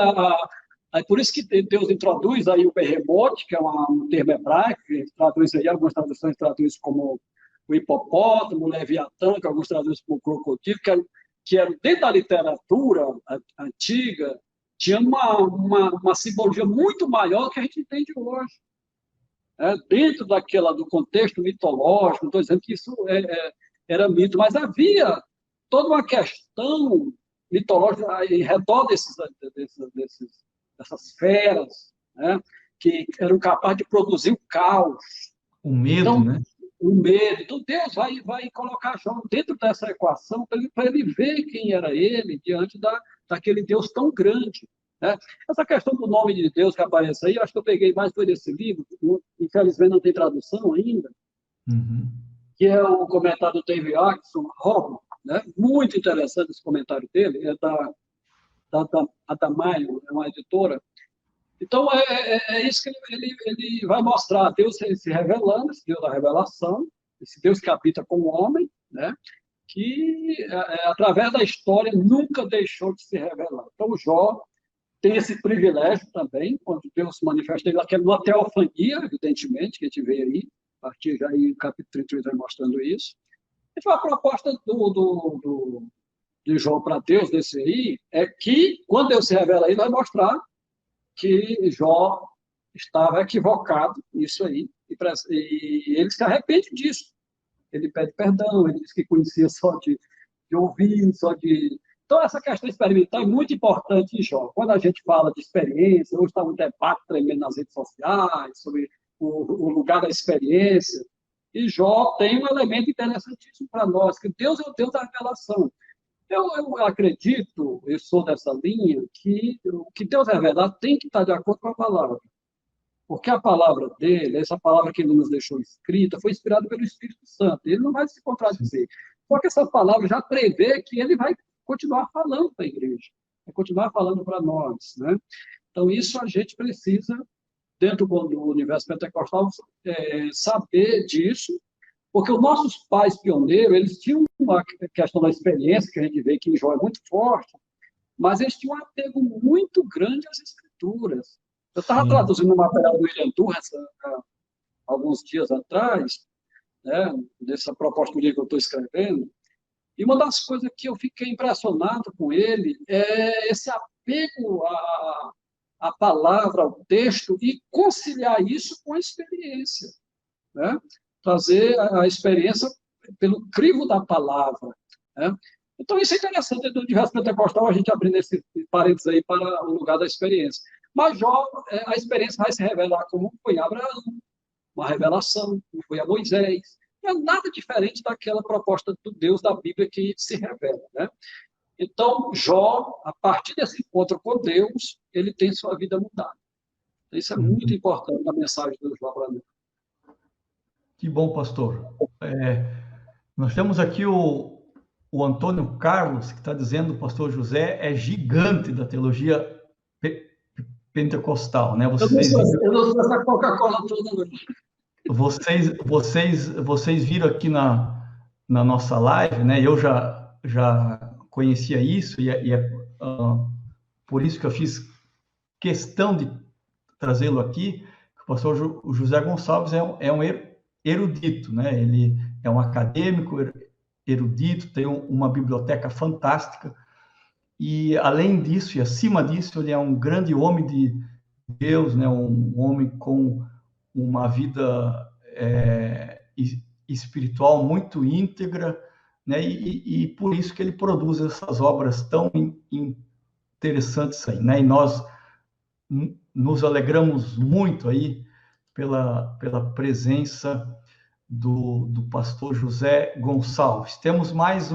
é por isso que Deus introduz aí o Behemoth, que é um termo hebraico, que traduz aí, algumas traduções traduzem como o hipopótamo, o leviatã, que alguns traduzem como o crocodilo, que era dentro da literatura antiga, tinha uma simbologia muito maior que a gente entende hoje. Dentro do contexto mitológico, não estou dizendo que isso era mito, mas havia toda uma questão mitológica em redor dessas feras, né, que eram capazes de produzir o caos. O medo, então, né? O medo. Então, Deus vai colocar Jó dentro dessa equação para ele ver quem era ele diante daquele Deus tão grande. Né? Essa questão do nome de Deus que aparece aí, eu acho que eu peguei mais foi desse livro, infelizmente não tem tradução ainda, que é o comentário do David Atkinson, Robin, né? Muito interessante esse comentário dele, é da Adamaio, é uma editora. Então, é isso que ele vai mostrar, Deus se revelando, esse Deus da revelação, esse Deus que habita com o homem, né? Que, através da história, nunca deixou de se revelar. Então, Jó tem esse privilégio também, quando Deus se manifesta, ele quer uma teofania, evidentemente, que a gente vê aí, a partir daí, o capítulo 38 vai mostrando isso. Então, a proposta de Jó para Deus, desse aí, é que, quando Deus se revela aí, vai mostrar que Jó estava equivocado nisso aí, e ele se arrepende disso. Ele pede perdão, ele diz que conhecia só de ouvir, só de... Então, essa questão experimental é muito importante em Jó. Quando a gente fala de experiência, hoje está um debate tremendo nas redes sociais sobre o lugar da experiência, e Jó tem um elemento interessantíssimo para nós, que Deus é o Deus da revelação. Eu acredito, eu sou dessa linha, que o que Deus revelar tem que estar de acordo com a palavra. Porque a palavra dele, essa palavra que ele nos deixou escrita, foi inspirada pelo Espírito Santo. Ele não vai se contradizer. Porque essa palavra já prevê que ele vai continuar falando para a igreja, vai continuar falando para nós. Né? Então, isso a gente precisa, dentro do universo pentecostal, saber disso, porque os nossos pais pioneiros, eles tinham uma questão da experiência, que a gente vê que em Jó é muito forte, mas eles tinham um apego muito grande às escrituras. Eu estava traduzindo um material do William Durham alguns dias atrás, né, dessa proposta do livro que eu estou escrevendo, e uma das coisas que eu fiquei impressionado com ele é esse apego à palavra, ao texto, e conciliar isso com a experiência. Né? Trazer a experiência pelo crivo da palavra. Né? Então, isso é interessante, do universo pentecostal, a gente abrindo esse parênteses aí para o lugar da experiência. Mas Jó, a experiência vai se revelar como foi Abraão, uma revelação, como foi a Moisés. Não é nada diferente daquela proposta do Deus da Bíblia que se revela. Né? Então, Jó, a partir desse encontro com Deus, ele tem sua vida mudada. Isso é muito importante na mensagem do Jó para mim. Que bom, pastor. Nós temos aqui o Antônio Carlos, que está dizendo que o pastor José é gigante da teologia pentecostal, né? Eu não sou essa Coca-Cola toda, não. Vocês viram aqui na nossa live, né? Eu já conhecia isso e é por isso que eu fiz questão de trazê-lo aqui. O pastor José Gonçalves é um erudito, né? Ele é um acadêmico erudito, tem uma biblioteca fantástica e, além disso e acima disso, ele é um grande homem de Deus, né? Um homem com uma vida espiritual muito íntegra, né? E por isso que ele produz essas obras tão interessantes aí, né? E nós nos alegramos muito aí pela presença do pastor José Gonçalves. Temos mais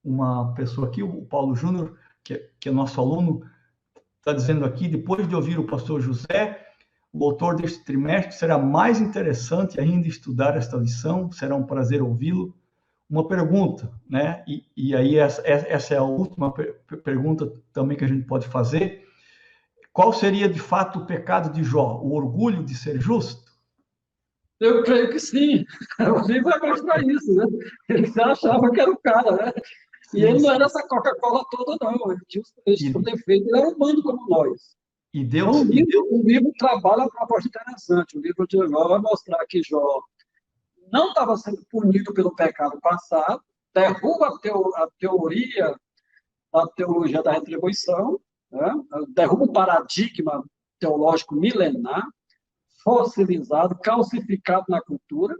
uma pessoa aqui, o Paulo Júnior, que é nosso aluno, está dizendo aqui: depois de ouvir o pastor José, o autor deste trimestre, será mais interessante ainda estudar esta lição, será um prazer ouvi-lo. Uma pergunta, né? E aí essa é a última pergunta também que a gente pode fazer. Qual seria, de fato, o pecado de Jó? O orgulho de ser justo? Eu creio que sim. O livro vai mostrar isso, né? Ele se achava que era o cara, né? E ele não era essa Coca-Cola toda, não. Ele tinha os defeitos, ele era humano como nós. E Deus, então, o livro trabalha uma proposta interessante. O livro de Jó vai mostrar que Jó não estava sendo punido pelo pecado passado, derruba a teoria, a teologia da retribuição, né? Derruba o paradigma teológico milenar, fossilizado, calcificado na cultura,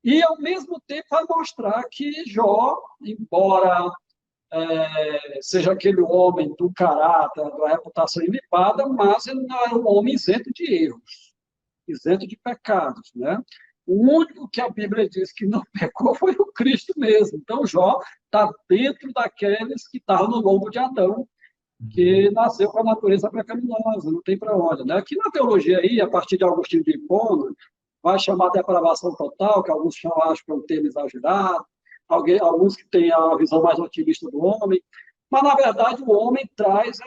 e, ao mesmo tempo, vai mostrar que Jó, embora seja aquele homem do caráter, da reputação ilibada, mas ele não era um homem isento de erros, isento de pecados, né? O único que a Bíblia diz que não pecou foi o Cristo mesmo. Então, Jó está dentro daqueles que estavam no lombo de Adão, que nasceu com a natureza pecaminosa, não tem para onde. Né? Aqui na teologia, aí, a partir de Agostinho de Hipona, vai chamar de depravação total, que alguns acham que é um termo exagerado, alguns que têm a visão mais otimista do homem, mas, na verdade, o homem traz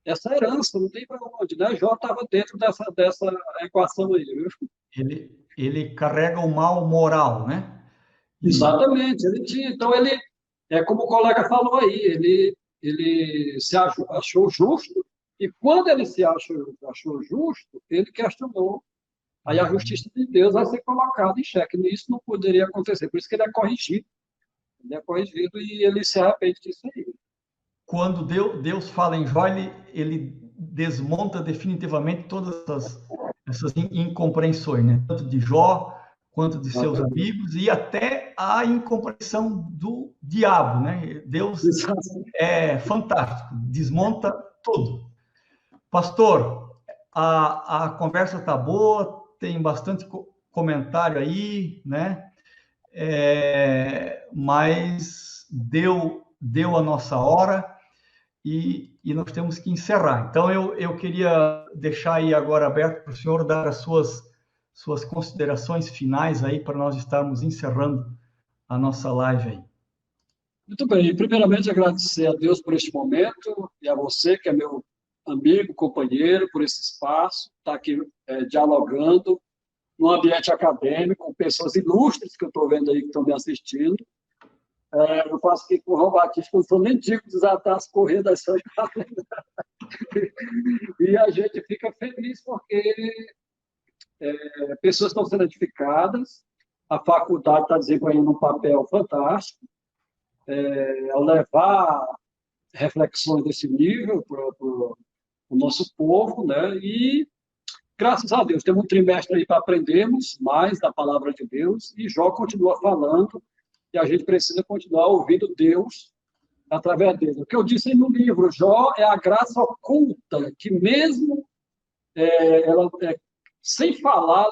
essa herança, não tem para onde. Né? Jó estava dentro dessa equação aí. Viu? Ele carrega o mal moral, né? Exatamente. Ele tinha, então, ele, como o colega falou aí, ele se achou justo, e quando ele se achou justo, ele questionou. Aí a justiça de Deus vai ser colocada em xeque. Isso não poderia acontecer. Por isso que ele é corrigido. Ele é corrigido e ele se arrepende disso aí. Quando Deus fala em Jó, ele desmonta definitivamente todas essas incompreensões, né? Tanto de Jó quanto de seus amigos, e até a incompreensão do diabo, né? Deus é fantástico, desmonta tudo. Pastor, a conversa está boa, tem bastante comentário aí, né? Mas deu a nossa hora e nós temos que encerrar. Então, eu queria deixar aí agora aberto para o senhor dar as suas considerações finais aí para nós estarmos encerrando a nossa live aí. Muito bem. Primeiramente, agradecer a Deus por este momento e a você, que é meu amigo, companheiro, por esse espaço, estar aqui dialogando num ambiente acadêmico, com pessoas ilustres que eu estou vendo aí que estão me assistindo. Eu faço aqui com o João Batista, não sou nem digo desatar as corridas das e a gente fica feliz porque pessoas estão sendo edificadas, a faculdade está desempenhando um papel fantástico, ao levar reflexões desse nível para o nosso povo, né? E graças a Deus, temos um trimestre aí para aprendermos mais da palavra de Deus, e Jó continua falando, e a gente precisa continuar ouvindo Deus através dele. O que eu disse aí no livro, Jó é a graça oculta, que mesmo sem falar,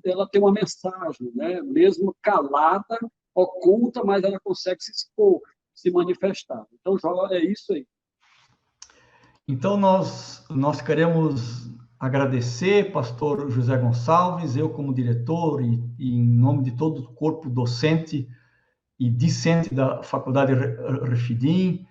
ela tem uma mensagem, né? Mesmo calada, oculta, mas ela consegue se expor, se manifestar. Então, Jó é isso aí. Então, nós queremos agradecer, pastor José Gonçalves, eu como diretor e em nome de todo o corpo docente e discente da Faculdade Refidim,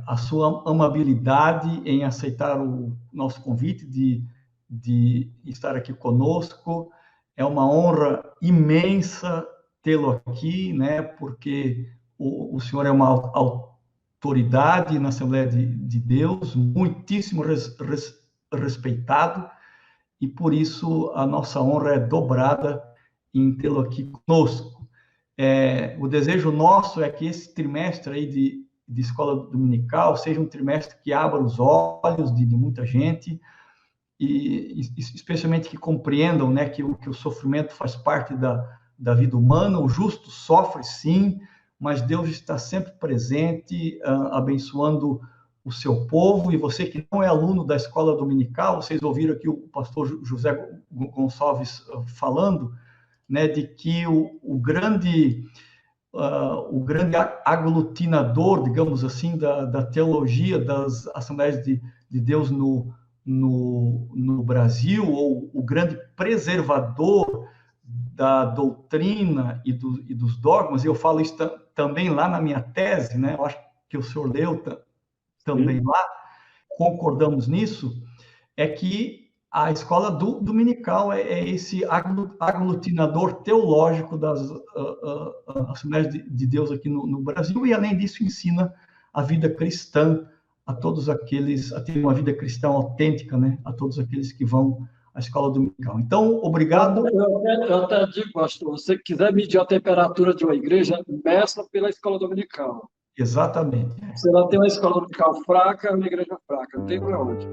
a sua amabilidade em aceitar o nosso convite de estar aqui conosco. É uma honra imensa tê-lo aqui, né? Porque o senhor é uma autoridade na Assembleia de Deus, muitíssimo respeitado, e por isso a nossa honra é dobrada em tê-lo aqui conosco. O desejo nosso é que esse trimestre aí de escola dominical seja um trimestre que abra os olhos de muita gente, e especialmente que compreendam, né, que o sofrimento faz parte da vida humana. O justo sofre, sim, mas Deus está sempre presente, abençoando o seu povo. E você que não é aluno da escola dominical, vocês ouviram aqui o pastor José Gonçalves falando, né, de que o grande aglutinador, digamos assim, da teologia das Assembleias de Deus no Brasil, ou o grande preservador da doutrina e dos dogmas, e eu falo isso também lá na minha tese, né? Eu acho que o senhor leu também lá, concordamos nisso, é que a escola dominical é esse aglutinador teológico das Assembleias de Deus aqui no Brasil, e além disso ensina a vida cristã a todos aqueles, a ter uma vida cristã autêntica, né? A todos aqueles que vão à escola dominical. Então, obrigado. Eu até digo, pastor, se você quiser medir a temperatura de uma igreja, meça pela escola dominical. Exatamente. Se ela tem uma escola dominical fraca, é uma igreja fraca, não tem para onde.